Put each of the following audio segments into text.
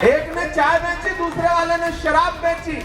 एक ने चाय बेची, दूसरे वाले ने शराब बेची।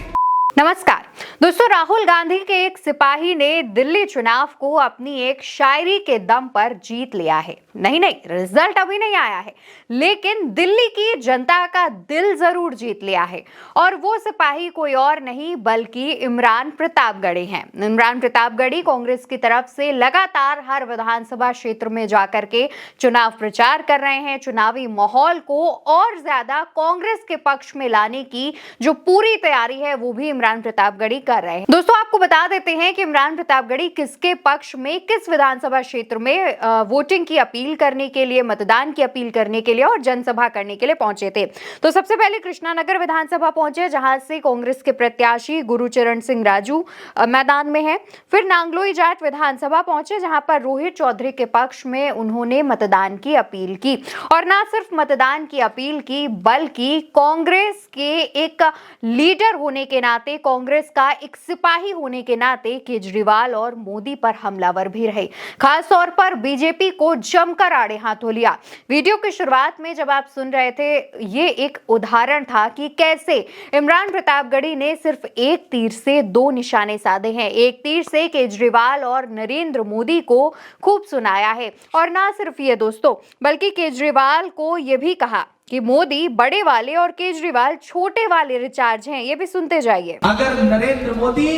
नमस्कार दोस्तों, राहुल गांधी के एक सिपाही ने दिल्ली चुनाव को अपनी एक शायरी के दम पर जीत लिया है। नहीं, रिजल्ट अभी नहीं आया है, लेकिन दिल्ली की जनता का दिल जरूर जीत लिया है। और वो सिपाही कोई और नहीं बल्कि इमरान प्रतापगढ़ी हैं। इमरान प्रतापगढ़ी कांग्रेस की तरफ से लगातार हर विधानसभा क्षेत्र में जाकर के चुनाव प्रचार कर रहे हैं। चुनावी माहौल को और ज्यादा कांग्रेस के पक्ष में लाने की जो पूरी तैयारी है वो भी इमरान प्रतापगढ़ी कर रहे हैं। दोस्तों, आपको बता देते हैं कि इमरान प्रतापगढ़ी किसके पक्ष में, किस विधानसभा क्षेत्र में वोटिंग की अपील करने के लिए, मतदान की अपील करने के लिए और जनसभा करने के लिए पहुंचे थे। तो सबसे पहले कृष्णानगर विधानसभा पहुंचे, जहां से कांग्रेस के प्रत्याशी गुरुचरण सिंह राजू मैदान में है। फिर नांगलोई जाट विधानसभा पहुंचे, जहां पर रोहित चौधरी के पक्ष में उन्होंने मतदान की अपील की। और ना सिर्फ मतदान की अपील की, बल्कि कांग्रेस के एक लीडर होने के नाते, कांग्रेस का एक सिपाही होने के नाते केजरीवाल और मोदी पर हमलावर भी रहे। खास तौर पर बीजेपी को जमकर आड़े हाथों लिया। वीडियो की शुरुआत में जब आप सुन रहे थे, ये एक उदाहरण था कि कैसे इमरान प्रतापगढ़ी ने सिर्फ एक तीर से दो निशाने साधे हैं। एक तीर से केजरीवाल और नरेंद्र मोदी को खूब सुनाया है। और ना सिर्फ ये दोस्तों, बल्कि केजरीवाल को यह भी कहा कि मोदी बड़े वाले और केजरीवाल छोटे वाले रिचार्ज हैं। ये भी सुनते जाइए। अगर नरेंद्र मोदी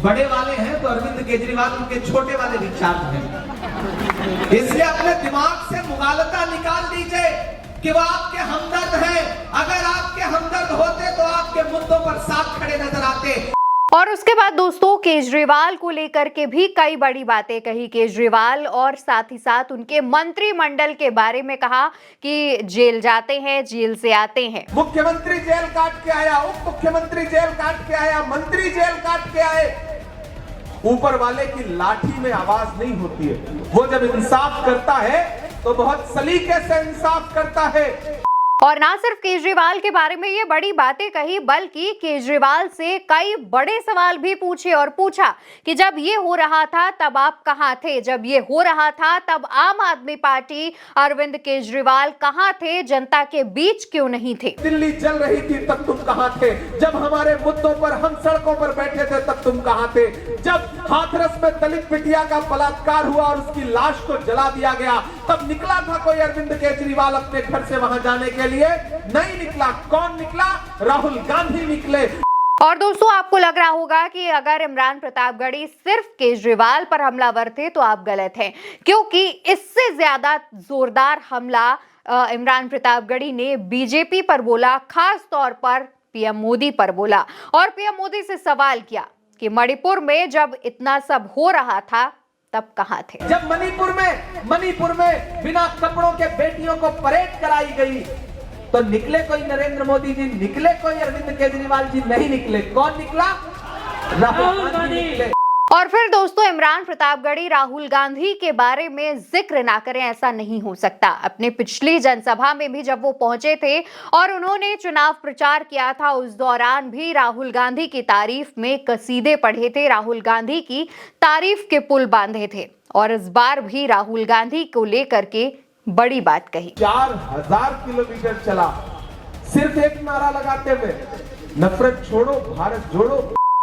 बड़े वाले हैं तो अरविंद केजरीवाल उनके छोटे वाले रिचार्ज हैं। इसलिए अपने दिमाग से मुगालता निकाल दीजिए कि वो आपके हमदर्द हैं। अगर आपके हमदर्द होते तो आपके मुद्दों पर साथ खड़े नजर आते। और उसके बाद दोस्तों, केजरीवाल को लेकर के भी कई बड़ी बातें कही। केजरीवाल और साथ ही साथ उनके मंत्रिमंडल के बारे में कहा कि जेल जाते हैं, जेल से आते हैं। मुख्यमंत्री जेल काट के आया, उप मुख्यमंत्री जेल काट के आया, मंत्री जेल काट के आए। ऊपर वाले की लाठी में आवाज नहीं होती है। वो जब इंसाफ करता है तो बहुत सलीके से इंसाफ करता है। और ना सिर्फ केजरीवाल के बारे में ये बड़ी बातें कही, बल्कि केजरीवाल से कई बड़े सवाल भी पूछे। और पूछा कि जब ये हो रहा था तब आप कहां थे, जब ये हो रहा था तब आम आदमी पार्टी अरविंद केजरीवाल कहां थे, जनता के बीच क्यों नहीं थे। दिल्ली जल रही थी तब तुम कहां थे, जब हमारे मुद्दों पर हम सड़कों पर बैठे थे तब तुम कहां थे, जब हाथरस में दलित बिटिया का बलात्कार हुआ और उसकी लाश को जला दिया गया तब निकला था कोई अरविंद केजरीवाल अपने घर से वहां जाने के लिए? नहीं निकला। कौन निकला? राहुल गांधी निकले। और दोस्तों, आपको लग रहा होगा कि अगर इमरान प्रतापगढ़ी सिर्फ केजरीवाल पर हमलावर थे तो आप गलत हैं, क्योंकि इससे ज्यादा जोरदार हमला इमरान प्रतापगढ़ी ने बीजेपी पर बोला, खास तौर पर पीएम मोदी पर बोला। और पीएम मोदी से सवाल किया कि मणिपुर में जब इतना सब हो रहा था तब कहां थे। जब मणिपुर में बिना कपड़ों के बेटियों को परेड कराई गई तो निकले कोई नरेंद्र मोदी जी, निकले कोई अरविंद केजरीवाल जी? नहीं निकले। कौन निकला? राहुल गांधी निकले। और फिर दोस्तों, इमरान प्रतापगढ़ी राहुल गांधी के बारे में जिक्र ना करें, ऐसा नहीं हो सकता। अपने पिछली जनसभा में भी जब वो पहुंचे थे और उन्होंने चुनाव प्रचार किया था, उस दौरान भी राहुल गांधी की तारीफ में कसीदे पढ़े थे, राहुल गांधी की तारीफ के पुल बांधे थे। और इस बार भी राहुल गांधी को लेकर के बड़ी बात कही। 4000 किलोमीटर चला सिर्फ एक नारा लगाते हुए, नफरत छोड़ो, भारत जोड़ो।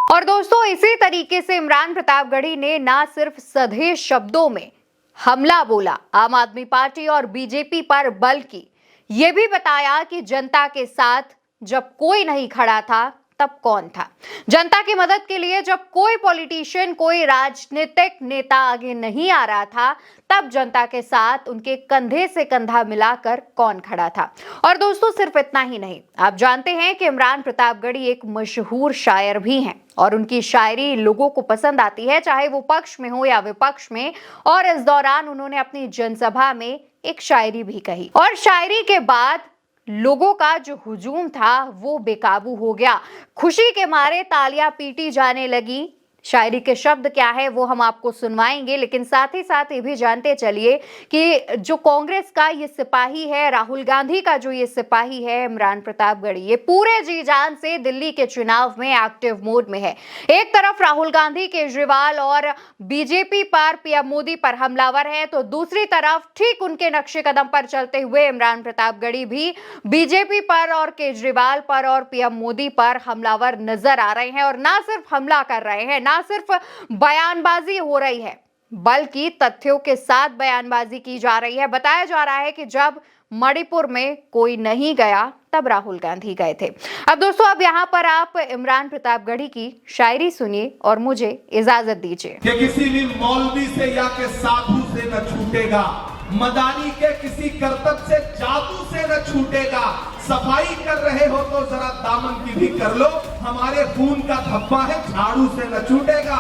और दोस्तों, इसी तरीके से इमरान प्रतापगढ़ी ने ना सिर्फ सधे शब्दों में हमला बोला आम आदमी पार्टी और बीजेपी पर, बल्कि यह भी बताया कि जनता के साथ जब कोई नहीं खड़ा था तब कौन था। जनता की मदद के लिए जब कोई पॉलिटिशियन, कोई राजनीतिक नेता आगे नहीं आ रहा था, तब जनता के साथ उनके कंधे से कंधा मिलाकर कौन खड़ा था। और दोस्तों, सिर्फ इतना ही नहीं, आप जानते हैं कि इमरान प्रतापगढ़ी एक मशहूर शायर भी हैं और उनकी शायरी लोगों को पसंद आती है, चाहे वो पक्ष में हो या विपक्ष में। और इस दौरान उन्होंने अपनी जनसभा में एक शायरी भी कही और शायरी के बाद लोगों का जो हुजूम था वो बेकाबू हो गया। खुशी के मारे तालियां पीटी जाने लगी, शायरी के शब्द क्या है वो हम आपको सुनवाएंगे, लेकिन साथ ही साथ ये भी जानते चलिए कि जो कांग्रेस का ये सिपाही है, राहुल गांधी का जो ये सिपाही है इमरान प्रतापगढ़ी, ये पूरे जी जान से दिल्ली के चुनाव में एक्टिव मोड में है। एक तरफ राहुल गांधी, केजरीवाल और बीजेपी पर, पीएम मोदी पर हमलावर है, तो दूसरी तरफ ठीक उनके नक्शे कदम पर चलते हुए इमरान प्रतापगढ़ी भी बीजेपी पर और केजरीवाल पर और पीएम मोदी पर हमलावर नजर आ रहे हैं। और ना सिर्फ हमला कर रहे हैं, ना सिर्फ बयानबाजी हो रही है, बल्कि तथ्यों के साथ बयानबाजी की जा रही है। बताया जा रहा है कि जब मणिपुर में कोई नहीं गया तब राहुल गांधी गए थे। अब दोस्तों, अब यहाँ पर आप इमरान प्रतापगढ़ी की शायरी सुनिए और मुझे इजाजत दीजिए। कि किसी भी मौलवी से या के साधु से न छूटेगा, मदानी के किसी करतब से, जादू से न छूटेगा। सफाई कर रहे हो तो जरा दामन की भी कर लो, हमारे खून का धब्बा है झाड़ू से न छूटेगा।